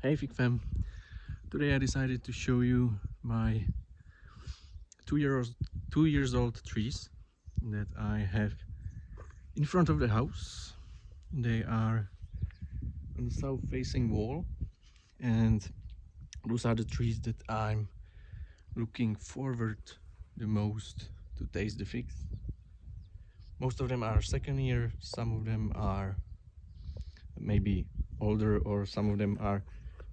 Hey Fig Fam, today I decided to show you my 2 years old trees that I have in front of the house. They are on the south facing wall, and those are the trees that I'm looking forward the most to taste the figs. Most of them are second year, some of them are maybe older, or some of them are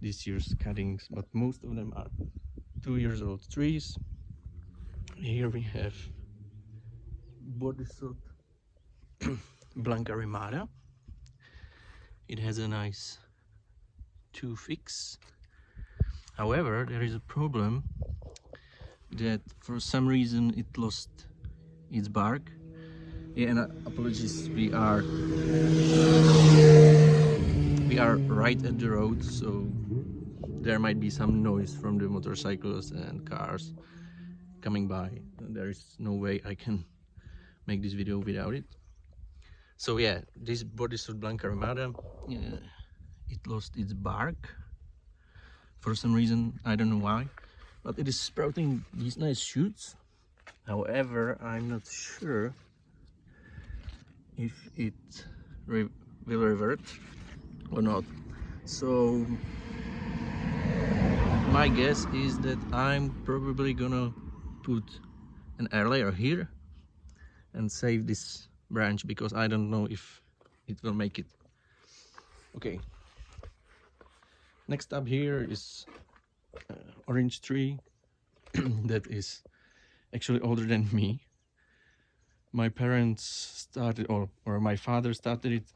this year's cuttings, but most of them are 2 years old trees. Here we have bodysuit Blanca Remada. It has a nice two figs. However, there is a problem that for some reason it lost its bark. Yeah, and apologies, we are right at the road, so there might be some noise from the motorcycles and cars coming by. There is no way I can make this video without it. So yeah, this bodysuit Blanca Remada, it lost its bark for some reason. I don't know why, but it is sprouting these nice shoots. However, I'm not sure if it will revert or not. So my guess is that I'm probably gonna put an air layer here and save this branch, because I don't know if it will make it. Okay, next up here is orange tree that is actually older than me. My parents started, or my father started it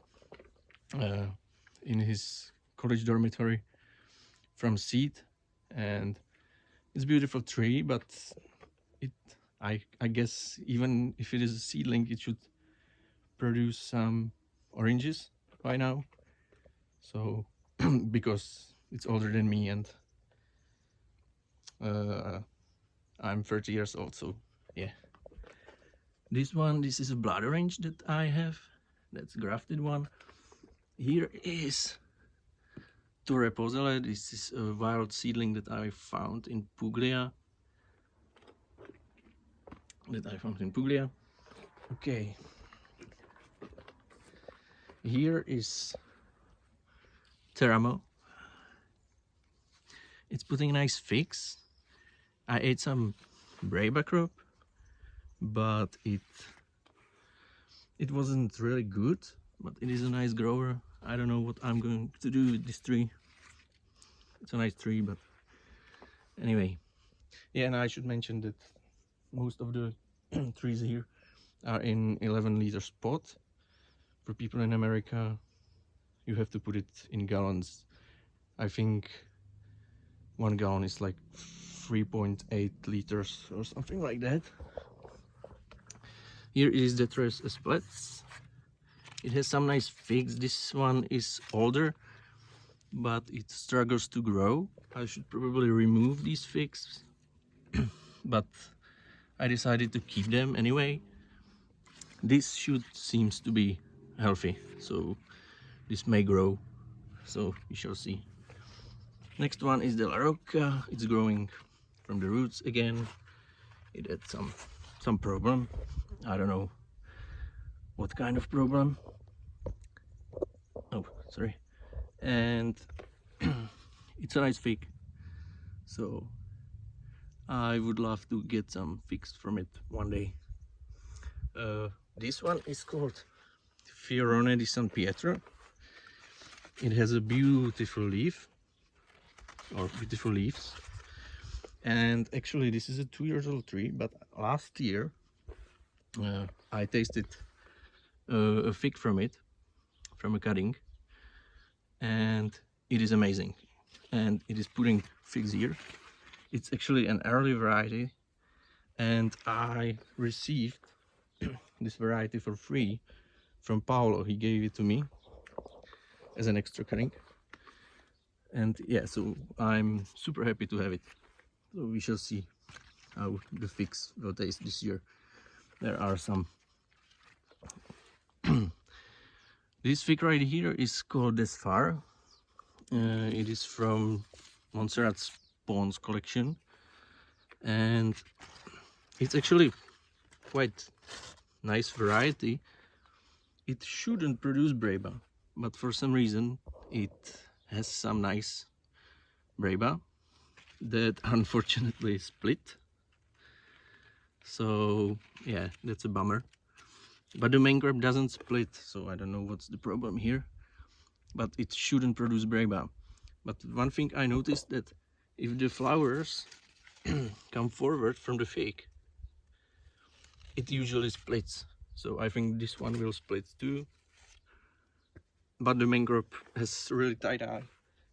in his college dormitory from seed, and it's a beautiful tree, but I guess even if it is a seedling, it should produce some oranges by now. So because it's older than me, and I'm 30 years old, so yeah. This is a blood orange that I have. That's a grafted one. Here is Torre Posele. This is a wild seedling that I found in Puglia. Okay. Here is Teramo. It's putting nice figs. I ate some Breba crop, but it wasn't really good, but it is a nice grower. I don't know what I'm going to do with this tree. It's a nice tree, but anyway. Yeah, and I should mention that most of the trees here are in 11-liter pot. For people in America, you have to put it in gallons. I think 1 gallon is like 3.8 liters or something like that. Here is the Tres Esplets. It has some nice figs. This one is older, but it struggles to grow. I should probably remove these figs, but I decided to keep them anyway. This shoot seems to be healthy, so this may grow, so we shall see. Next one is the La Rocca. It's growing from the roots again. It had some problem. I don't know what kind of problem. Oh, sorry. And it's a nice fig, so I would love to get some figs from it one day. This one is called Fiorone di San Pietro. It has a beautiful leaf, or beautiful leaves, and actually this is a 2-year-old tree, but last year I tasted a fig from it, from a cutting, and it is amazing, and it is putting figs here. It's actually an early variety, and I received this variety for free from Paolo. He gave it to me as an extra cutting, and yeah, so I'm super happy to have it. So we shall see how the figs will taste this year. There are some. This fig right here is called Desfar. It is from Montserrat's Pawns collection, and it's actually quite nice variety. It shouldn't produce Breba, but for some reason it has some nice Breba that unfortunately split. So yeah, that's a bummer. But the main crop doesn't split, so I don't know what's the problem here. But it shouldn't produce Breba. But one thing I noticed, that if the flowers come forward from the fake, it usually splits. So I think this one will split too. But the main crop has really tight eye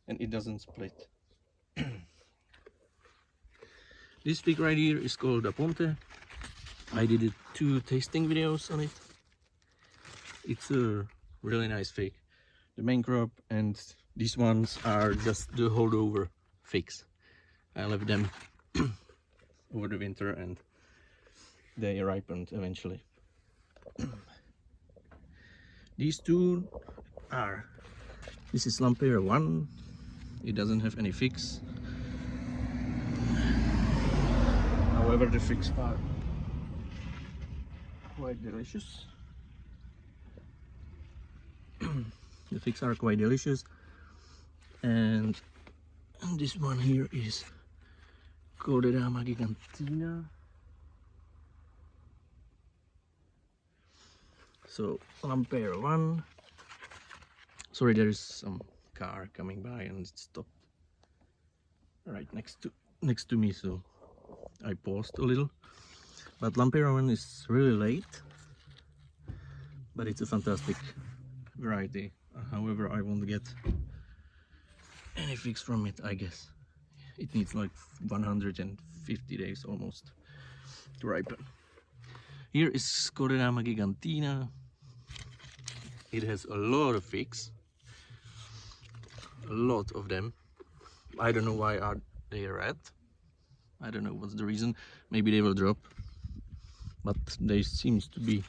and it doesn't split. This fig right here is called Aponte. I did 2 tasting videos on it. It's a really nice fig. The main crop and these ones are just the holdover figs. I left them over the winter and they ripened eventually. These 2 are, this is Lampera 1. It doesn't have any figs. However, the figs are quite delicious. The figs are quite delicious. And this one here is Coderama gigantina. So Lampera 1. Sorry, there is some car coming by and it stopped right next to me, so I paused a little. But Lampera 1 is really late, but it's a fantastic variety. However, I won't get any figs from it, I guess. It needs like 150 days almost to ripen. Here is Coderama gigantina. It has a lot of figs, a lot of them. I don't know why are they red. I don't know what's the reason. Maybe they will drop, but they seems to be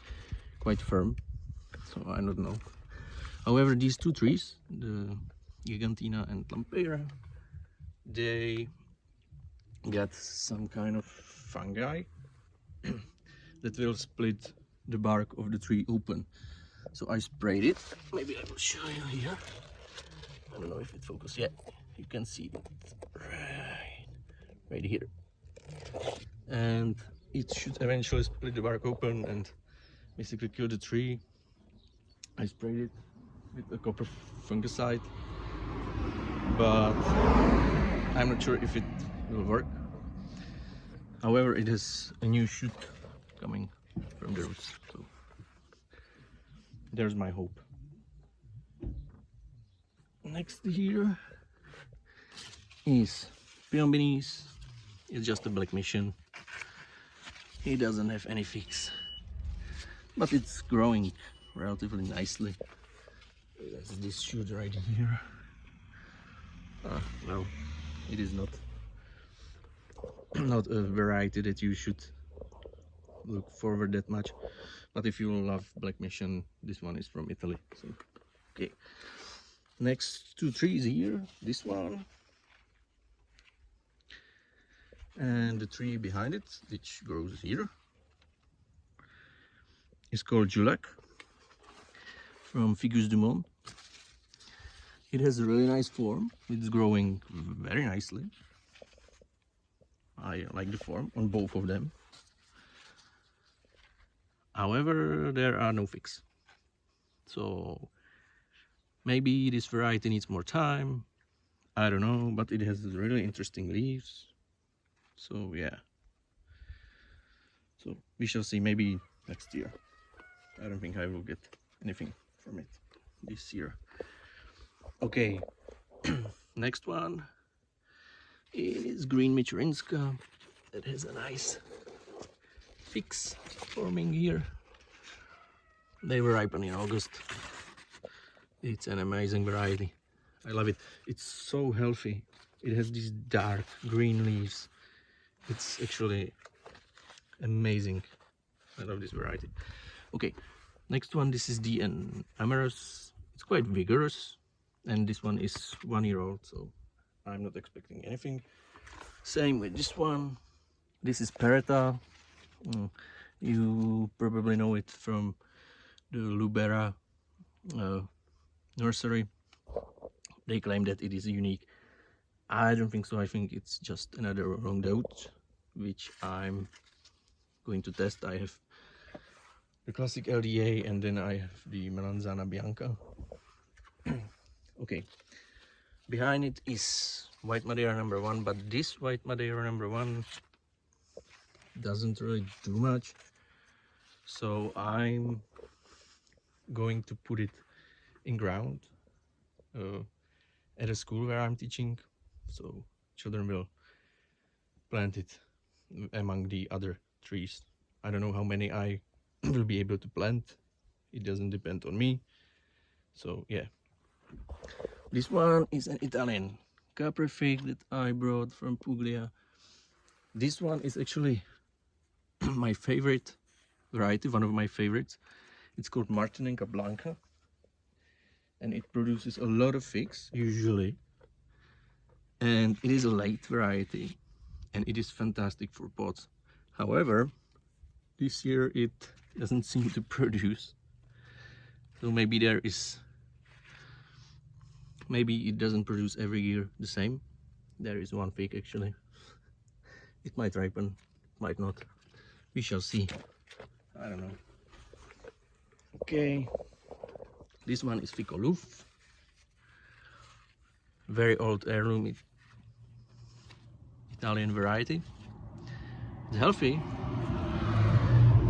quite firm, so I don't know. However, these 2 trees, the Gigantina and Lampera, they get some kind of fungi that will split the bark of the tree open. So I sprayed it. Maybe I will show you here. I don't know if it focuses yet. You can see it right here. And it should eventually split the bark open and basically kill the tree. I sprayed it with a copper fungicide, but I'm not sure if it will work. However, it has a new shoot coming from the roots, so there's my hope. Next here is Piombines. It's just a black mission. He doesn't have any figs, but it's growing relatively nicely. There's this shoot right here. Well, it is not a variety that you should look forward that much, but if you love black mission, this one is from Italy. So okay, next 2 trees here, this one and the tree behind it, which grows here, is called Julac from Ficus du Monde. It has a really nice form. It's growing very nicely. I like the form on both of them. However, there are no figs. So maybe this variety needs more time. I don't know, but it has really interesting leaves. So yeah. So we shall see, maybe next year. I don't think I will get anything from it this year. Okay, next one is Green Michurinska. That has a nice figs forming here. They were ripen in August. It's an amazing variety. I love it. It's so healthy. It has these dark green leaves. It's actually amazing. I love this variety. Okay, next one, this is the Amarus. It's quite vigorous. and this one is 1 year old, so I'm not expecting anything. Same with this one. This is Pereta. You probably know it from the Lubera nursery. They claim that it is unique. I don't think so. I think it's just another wrong dose, which I'm going to test. I have the classic LDA and then I have the Melanzana Bianca. Okay, behind it is White Madeira number 1, but this White Madeira number 1 doesn't really do much, so I'm going to put it in ground at a school where I'm teaching, so children will plant it among the other trees. I don't know how many I will be able to plant. It doesn't depend on me. So yeah, this one is an Italian Caprifig that I brought from Puglia. This one is actually my favorite variety, one of my favorites. It's called Martinenca Blanca, and it produces a lot of figs usually, and it is a late variety and it is fantastic for pots. However, this year it doesn't seem to produce, so maybe it doesn't produce every year the same. There is one fig actually. It might ripen, might not, we shall see. I don't know. Okay, this one is Ficoluf, very old heirloom Italian variety. It's healthy,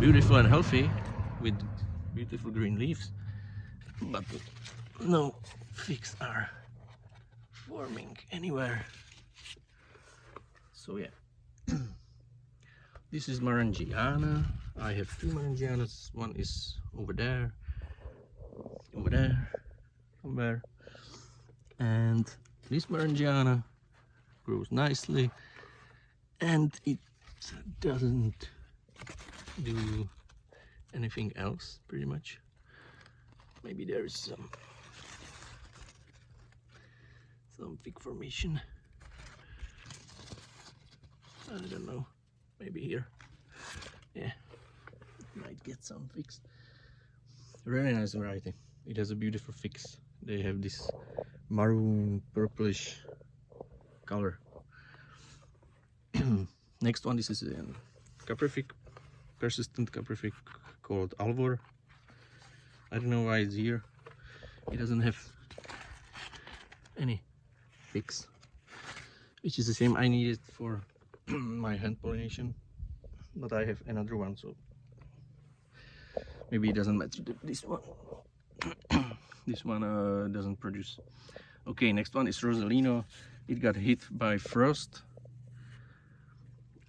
beautiful and healthy, with beautiful green leaves, but no figs are forming anywhere. So yeah. This is Marangiana. I have 2 Marangianas. One is over there, somewhere. And this Marangiana grows nicely, and it doesn't do anything else pretty much. Maybe there is some fig formation. I don't know. Maybe here. Yeah, might get some figs. Really nice variety. It has a beautiful figs. They have this maroon purplish color. Next one, this is a Caprifig, persistent Caprifig called Alvor. I don't know why it's here. It doesn't have any figs, which is the same I needed for my hand pollination, but I have another one, so maybe it doesn't matter. This one this one doesn't produce. Okay, next one is Rosalino. It got hit by frost,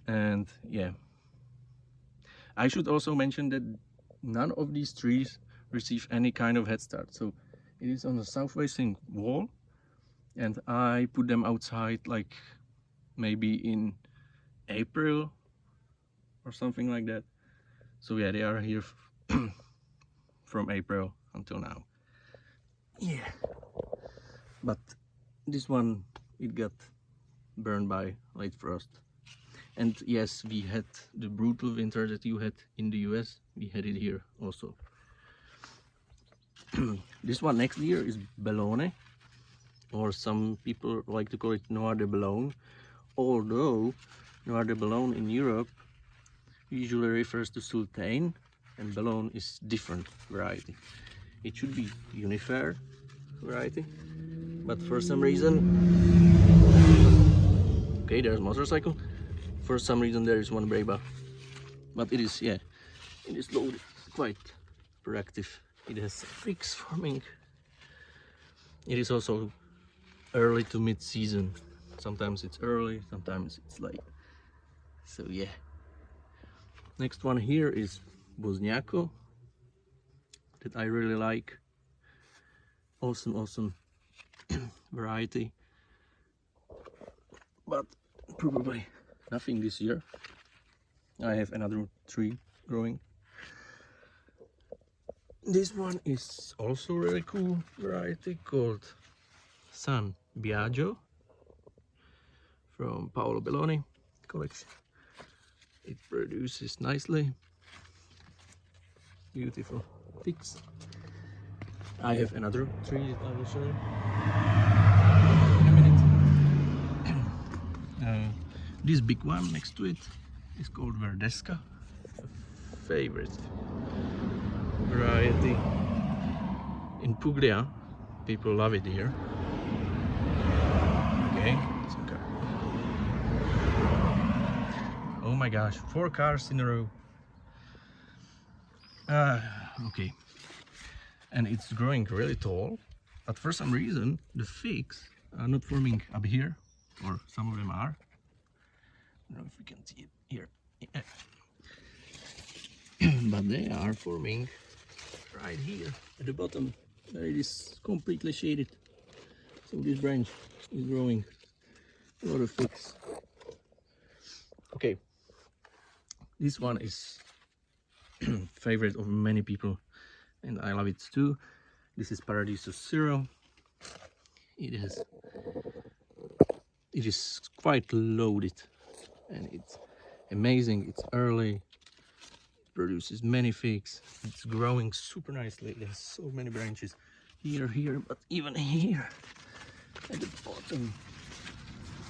and yeah, I should also mention that none of these trees receive any kind of head start. So it is on the south facing wall, and I put them outside like maybe in April or something like that. So yeah, they are here from April until now. Yeah, but this one, it got burned by late frost. And yes, we had the brutal winter that you had in the US, we had it here also. This one next year is Bellone, or some people like to call it Noir de Bellone, although Noir de Bellone in Europe usually refers to Sultane, and Bellone is different variety. It should be Unifair variety, but for some reason, okay, there's motorcycle. For some reason there is one Breba, but it is, yeah, it is loaded, quite proactive. It has figs forming. It is also early to mid-season. Sometimes it's early, sometimes it's late. So yeah. Next one here is Bosniaco, that I really like. Awesome variety, but probably nothing this year. I have another tree growing. This one is also really cool variety called San Biagio from Paolo Belloni collection. It produces nicely, beautiful figs. I have another tree that I will show you in a minute. This big one next to it is called Verdesca, a favorite variety in Puglia. People love it here. Okay, oh my gosh, 4 cars in a row. Okay, and it's growing really tall, but for some reason the figs are not forming up here, or some of them are. I don't know if you can see it here. Yeah. But they are forming right here at the bottom, where it is completely shaded. So this branch is growing a lot of figs. Okay, this one is favorite of many people, and I love it too. This is Paradiso Zero. It is quite loaded, and it's amazing. It's early, produces many figs. It's growing super nicely. It has so many branches here, but even here at the bottom,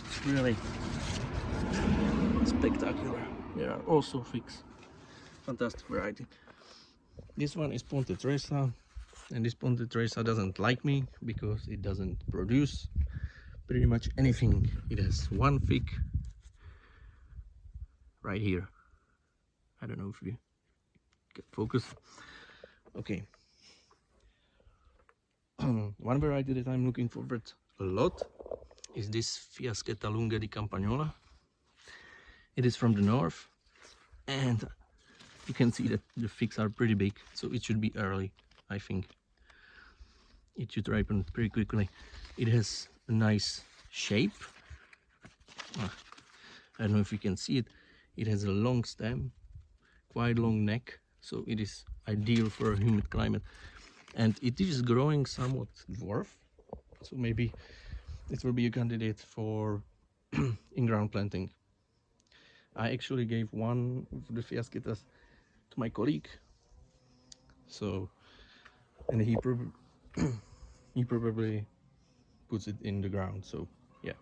it's really spectacular. There are also figs. Fantastic variety. This one is Ponte Tresa, and this Ponte Tresa doesn't like me because it doesn't produce pretty much anything. It has one fig right here. I don't know if you can focus. Okay. One variety that I'm looking forward a lot is this Fiaschetta Lunga di Campagnola. It is from the north, and you can see that the figs are pretty big, so it should be early. I think it should ripen pretty quickly. It has a nice shape. I don't know if you can see it. It has a long stem, quite long neck, so it is ideal for a humid climate. And it is growing somewhat dwarf, so maybe it will be a candidate for in-ground planting. I actually gave one of the Fiaschettas to my colleague, so, and he probably puts it in the ground. So yeah.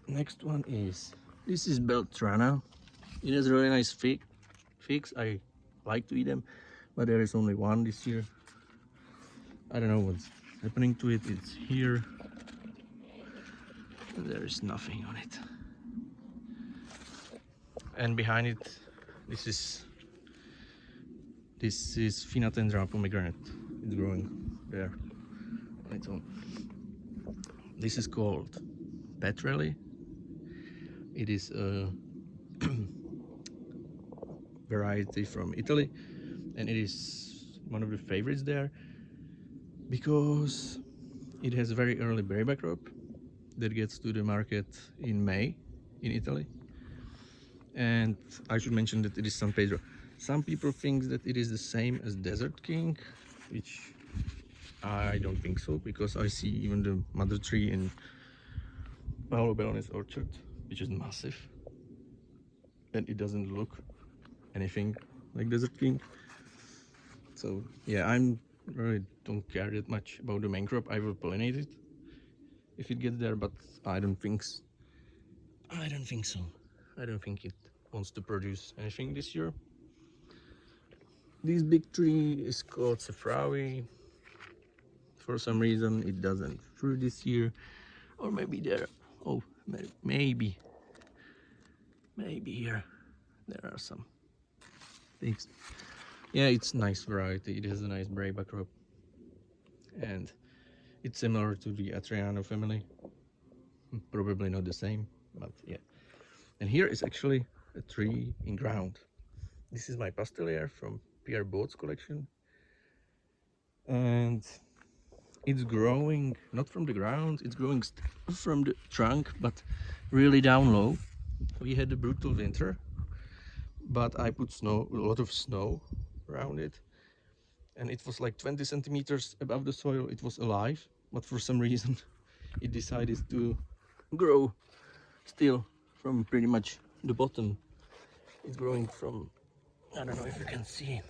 Next one is, this is Beltrana. It has really nice figs. I like to eat them, but there is only one this year. I don't know what's happening to it. It's here, and there is nothing on it. And behind it, this is Finatendra pomegranate. It's growing there on its own. This is called Petrelli. It is a variety from Italy, and it is one of the favorites there because it has a very early berry crop that gets to the market in May in Italy. And I should mention that it is San Pedro. Some people think that it is the same as Desert King, which I don't think so, because I see even the mother tree in Paolo Belloni's orchard, which is massive, and it doesn't look anything like Desert King. So yeah, I really don't care that much about the main crop. I will pollinate it if it gets there, but I don't think so. I don't think it wants to produce anything this year. This big tree is called Safrawi. For some reason it doesn't fruit this year, or maybe there, oh, maybe here there are some things. Yeah, it's a nice variety. It has a nice brayback crop, and it's similar to the Atriano family. Probably not the same, but yeah. And here is actually a tree in ground. This is my Pastelier from Pierre Baud's collection, and it's growing not from the ground, it's growing from the trunk, but really down low. We had a brutal winter, but I put a lot of snow around it, and it was like 20 centimeters above the soil. It was alive, but for some reason it decided to grow still from pretty much the bottom. It's growing from, I don't know if you can see it,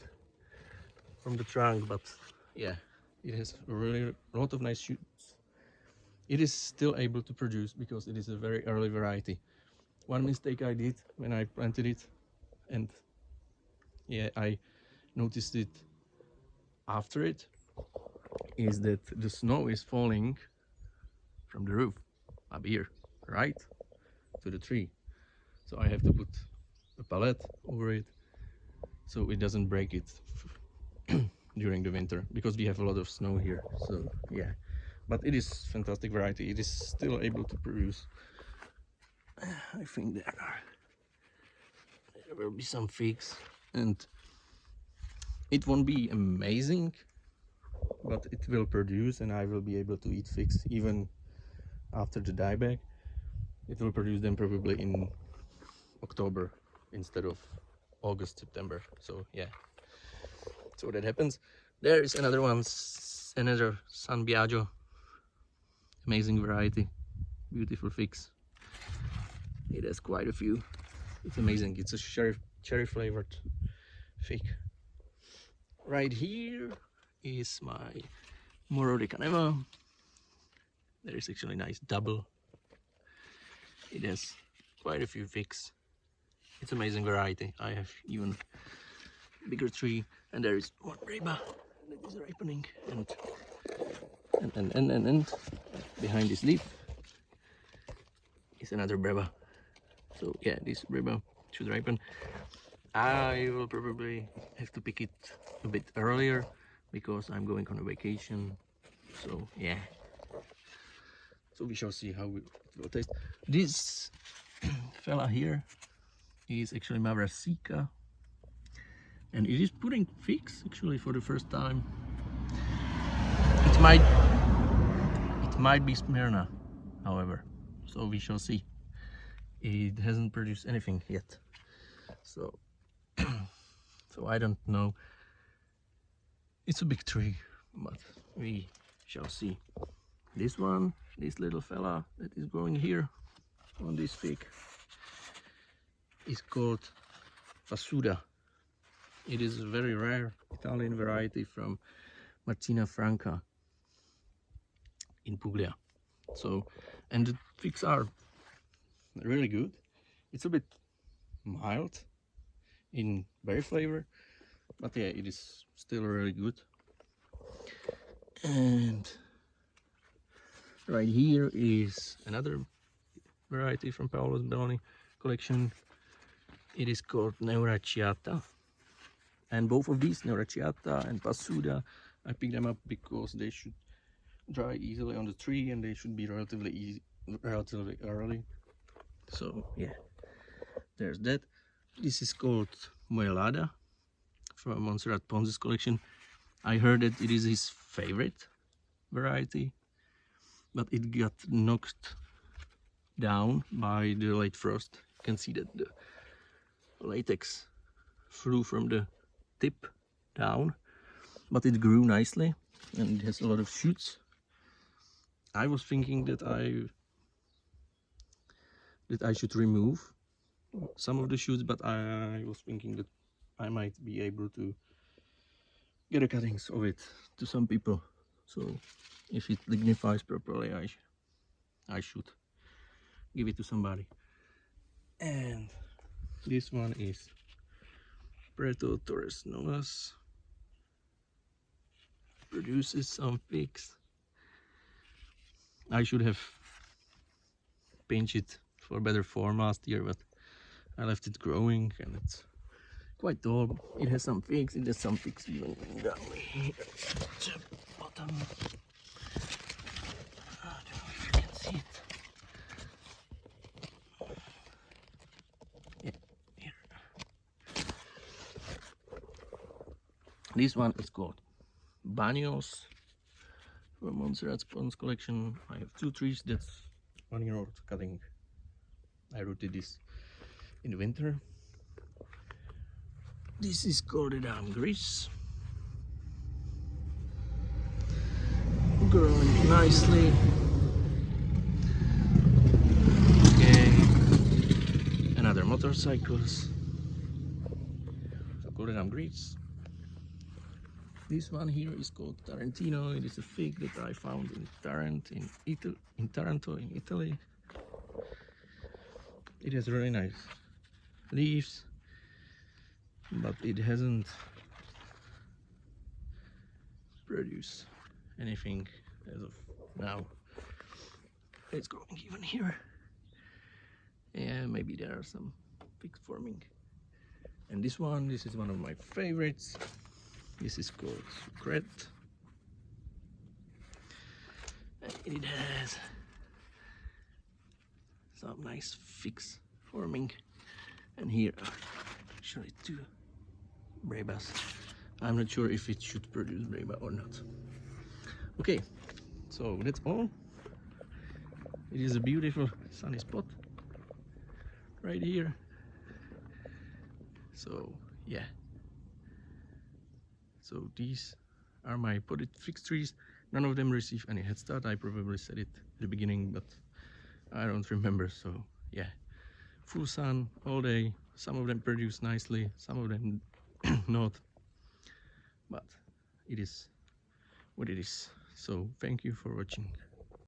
from the trunk, but yeah, it has really a lot of nice shoots. It is still able to produce because it is a very early variety. One mistake I did when I planted it, and yeah, I noticed it after it, is that the snow is falling from the roof up here, right to the tree. So I have to put a pallet over it so it doesn't break it during the winter, because we have a lot of snow here. So yeah, but it is fantastic variety. It is still able to produce. I think there will be some figs, and it won't be amazing, but it will produce, and I will be able to eat figs even after the dieback. It will produce them probably in October instead of August, September. So yeah, so that happens. There is another one, another San Biagio, amazing variety, beautiful figs. It has quite a few. It's amazing. It's a cherry flavored fig. Right here is my Moro de Caneva. There is actually a nice double. It has quite a few figs. It's amazing variety. I have even bigger tree, and there is one reba that is ripening, and behind this leaf is another breva. So yeah, this breva should ripen. I will probably have to pick it a bit earlier because I'm going on a vacation. So yeah, so we shall see how it will taste. This fella here is actually Mavrasica, and it is putting figs actually for the first time. It might be Smyrna, however, so we shall see. It hasn't produced anything yet, so so I don't know. It's a big tree, but we shall see. This one, this little fella that is growing here on this fig, is called Fasuda. It is a very rare Italian variety from Martina Franca in Puglia. So, and the figs are really good. It's a bit mild in berry flavor, but yeah, it is still really good. And right here is another variety from Paolo's Belloni collection. It is called Neurachiata, and both of these, Neurachiata and Pasuda, I picked them up because they should dry easily on the tree and they should be relatively early. So yeah, there's that. This is called Muelada from Montserrat Ponce's collection. I heard that it is his favorite variety, but it got knocked down by the late frost. You can see that the latex flew from the tip down, but it grew nicely and it has a lot of shoots. I was thinking that I should remove some of the shoots, but I was thinking that I might be able to get a cuttings of it to some people. So if it lignifies properly, I should give it to somebody. And this one is Preto Torres Novas. Produces some figs. I should have pinched it for better form last year, but I left it growing and it's quite tall. It has some figs. It has some figs even down here at the bottom. I don't know if you can see it. Yeah, here. This one is called Banios from Montserrat's Ponce collection. I have two trees. That's 1 year old cutting. I rooted this in the winter. This is called Dame Gris, growing nicely. Okay, another motorcycles. So golden grease. This one here is called Tarantino. It is a fig that I found in Taranto in Italy. It has really nice leaves, but it hasn't produced anything as of now. It's growing even here. Yeah, maybe there are some figs forming. And this is one of my favorites. This is called Sucret. It has some nice figs forming. And here, actually two brebas. I'm not sure if it should produce breba or not. Okay, so that's all. It is a beautiful sunny spot right here. So yeah. So these are my potted fig trees. None of them receive any head start. I probably said it at the beginning, but I don't remember. So yeah, full sun all day. Some of them produce nicely, some of them not. But it is what it is. So thank you for watching.